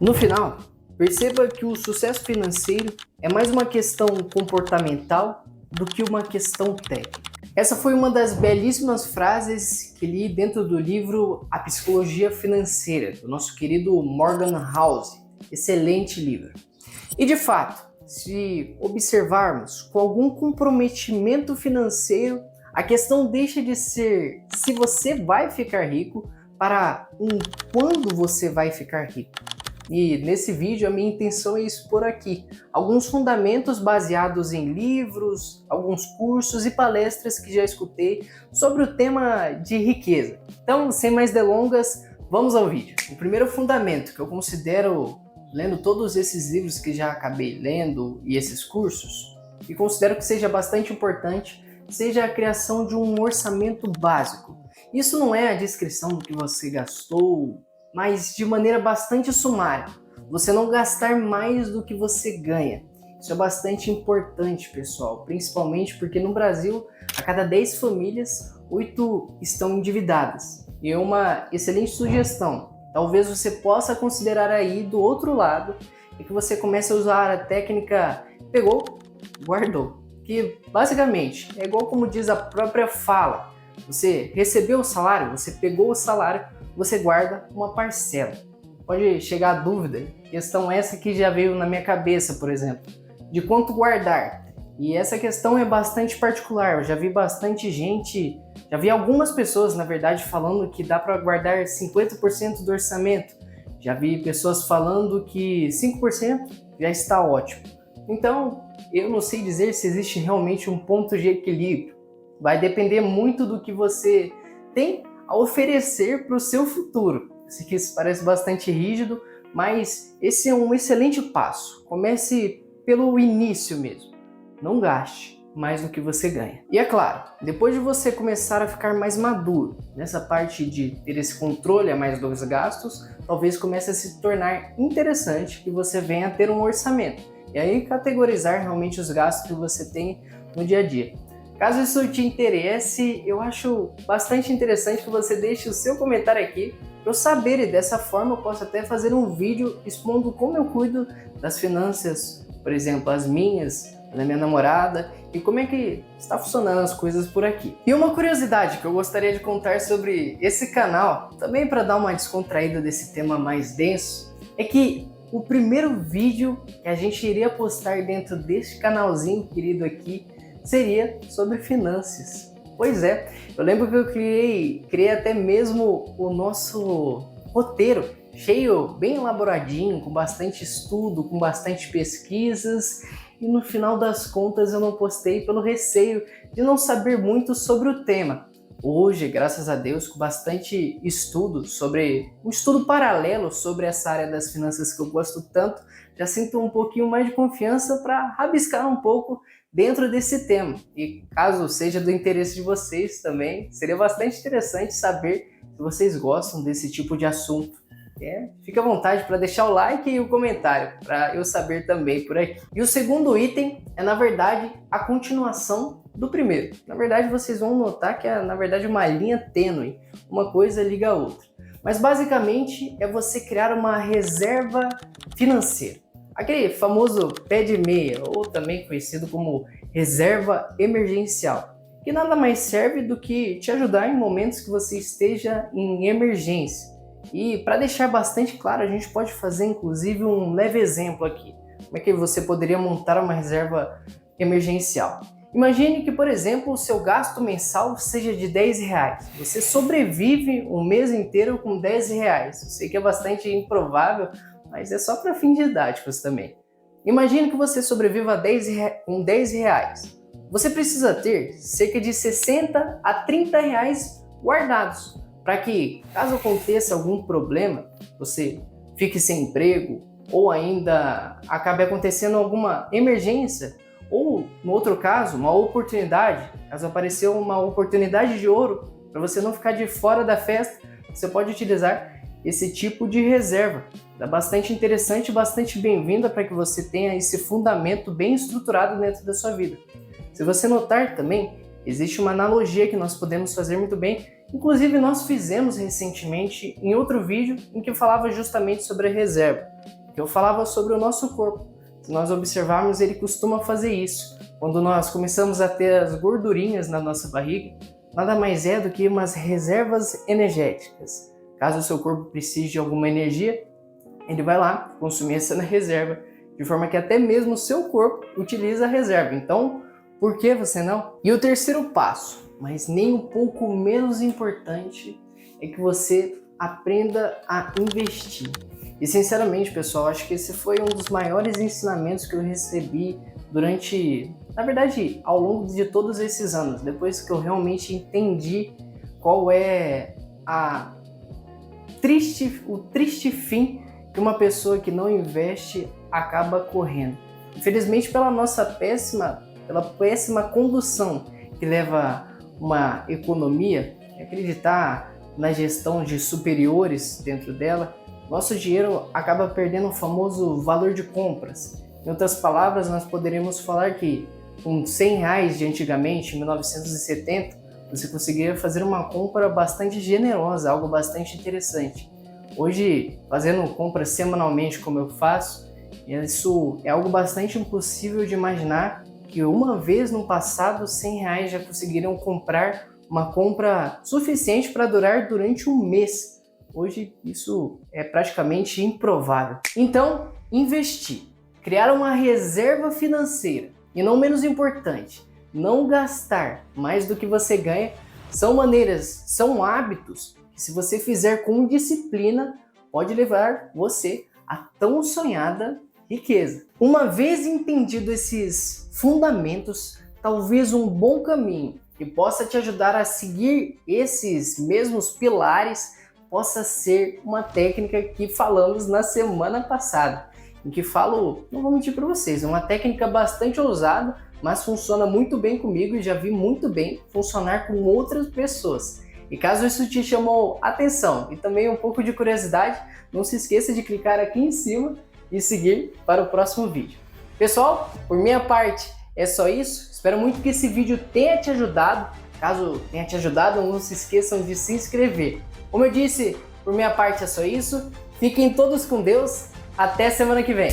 No final, perceba que o sucesso financeiro é mais uma questão comportamental do que uma questão técnica. Essa foi uma das belíssimas frases que li dentro do livro A Psicologia Financeira, do nosso querido Morgan Housel. Excelente livro. E de fato, se observarmos com algum comprometimento financeiro, a questão deixa de ser se você vai ficar rico para quando você vai ficar rico. E nesse vídeo a minha intenção é expor aqui alguns fundamentos baseados em livros, alguns cursos e palestras que já escutei sobre o tema de riqueza. Então, sem mais delongas, vamos ao vídeo. O primeiro fundamento que eu considero, lendo todos esses livros que já acabei lendo e esses cursos, e considero que seja bastante importante, seja a criação de um orçamento básico. Isso não é a descrição do que você gastou, mas de maneira bastante sumária. Você não gastar mais do que você ganha. Isso é bastante importante, pessoal, principalmente porque no Brasil, a cada 10 famílias, 8 estão endividadas. E é uma excelente sugestão. Talvez você possa considerar aí do outro lado e que você comece a usar a técnica pegou, guardou. Que basicamente é igual como diz a própria fala. Você recebeu o salário, você pegou o salário, você guarda uma parcela. Pode chegar a dúvida, questão essa que já veio na minha cabeça, por exemplo, de quanto guardar. E essa questão é bastante particular, eu já vi bastante gente, já vi algumas pessoas, na verdade, falando que dá para guardar 50% do orçamento. Já vi pessoas falando que 5% já está ótimo. Então, eu não sei dizer se existe realmente um ponto de equilíbrio. Vai depender muito do que você tem a oferecer para o seu futuro. Eu sei que isso parece bastante rígido, mas esse é um excelente passo. Comece pelo início mesmo. Não gaste mais do que você ganha. E é claro, depois de você começar a ficar mais maduro nessa parte de ter esse controle a mais dos gastos, talvez comece a se tornar interessante que você venha a ter um orçamento. E aí categorizar realmente os gastos que você tem no dia a dia. Caso isso te interesse, eu acho bastante interessante que você deixe o seu comentário aqui para eu saber, e dessa forma eu posso até fazer um vídeo expondo como eu cuido das finanças, por exemplo, as minhas, da minha namorada, e como é que está funcionando as coisas por aqui. E uma curiosidade que eu gostaria de contar sobre esse canal, também para dar uma descontraída desse tema mais denso, é que o primeiro vídeo que a gente iria postar dentro deste canalzinho querido aqui seria sobre finanças. Pois é, eu lembro que eu criei até mesmo o nosso roteiro, cheio, bem elaboradinho, com bastante estudo, com bastante pesquisas, e no final das contas eu não postei pelo receio de não saber muito sobre o tema. Hoje, graças a Deus, com bastante estudo um estudo paralelo sobre essa área das finanças que eu gosto tanto, já sinto um pouquinho mais de confiança para rabiscar um pouco dentro desse tema. E caso seja do interesse de vocês também, seria bastante interessante saber se vocês gostam desse tipo de assunto. Fique à vontade para deixar o like e o comentário, para eu saber também por aqui. E o segundo item é, na verdade, a continuação do primeiro. Na verdade, vocês vão notar que é, na verdade, uma linha tênue. Uma coisa liga a outra. Mas, basicamente, é você criar uma reserva financeira. Aquele famoso pé de meia, ou também conhecido como reserva emergencial, que nada mais serve do que te ajudar em momentos que você esteja em emergência. E para deixar bastante claro, a gente pode fazer inclusive um leve exemplo aqui. Como é que você poderia montar uma reserva emergencial? Imagine que, por exemplo, o seu gasto mensal seja de R$10. Você sobrevive um mês inteiro com R$10. Eu sei que é bastante improvável, mas é só para fins didáticos também. Imagine que você sobreviva com R$10. Você precisa ter cerca de 60 a 30 reais guardados, para que, caso aconteça algum problema, você fique sem emprego, ou ainda acabe acontecendo alguma emergência, ou, no outro caso, uma oportunidade, caso apareceu uma oportunidade de ouro, para você não ficar de fora da festa, você pode utilizar esse tipo de reserva. É bastante interessante e bastante bem-vinda para que você tenha esse fundamento bem estruturado dentro da sua vida. Se você notar também, existe uma analogia que nós podemos fazer muito bem. Inclusive, nós fizemos recentemente em outro vídeo em que falava justamente sobre a reserva. que eu falava sobre o nosso corpo. Se nós observarmos, ele costuma fazer isso. Quando nós começamos a ter as gordurinhas na nossa barriga, nada mais é do que umas reservas energéticas. Caso o seu corpo precise de alguma energia, ele vai lá consumir essa reserva, de forma que até mesmo o seu corpo utiliza a reserva. Então, por que você não? E o terceiro passo, mas nem um pouco menos importante, é que você aprenda a investir. E sinceramente, pessoal, acho que esse foi um dos maiores ensinamentos que eu recebi durante, na verdade, ao longo de todos esses anos, depois que eu realmente entendi qual é o triste fim que uma pessoa que não investe acaba correndo. Infelizmente, pela péssima condução que leva uma economia, acreditar na gestão de superiores dentro dela, nosso dinheiro acaba perdendo o famoso valor de compras. Em outras palavras, nós poderíamos falar que com R$100 de antigamente, em 1970, você conseguia fazer uma compra bastante generosa, algo bastante interessante. Hoje, fazendo compras semanalmente como eu faço, isso é algo bastante impossível de imaginar que uma vez no passado R$100 já conseguiriam comprar uma compra suficiente para durar durante um mês. Hoje isso é praticamente improvável. Então, investir, criar uma reserva financeira e, não menos importante, não gastar mais do que você ganha, são hábitos que, se você fizer com disciplina, pode levar você à tão sonhada riqueza. Uma vez entendido esses fundamentos, talvez um bom caminho que possa te ajudar a seguir esses mesmos pilares possa ser uma técnica que falamos na semana passada, em que falo, não vou mentir para vocês, é uma técnica bastante ousada, mas funciona muito bem comigo e já vi muito bem funcionar com outras pessoas. E caso isso te chamou atenção e também um pouco de curiosidade, não se esqueça de clicar aqui em cima e seguir para o próximo vídeo. Pessoal, por minha parte é só isso, espero muito que esse vídeo tenha te ajudado. Caso tenha te ajudado, não se esqueçam de se inscrever. Como eu disse, por minha parte é só isso. Fiquem todos com Deus. Até semana que vem.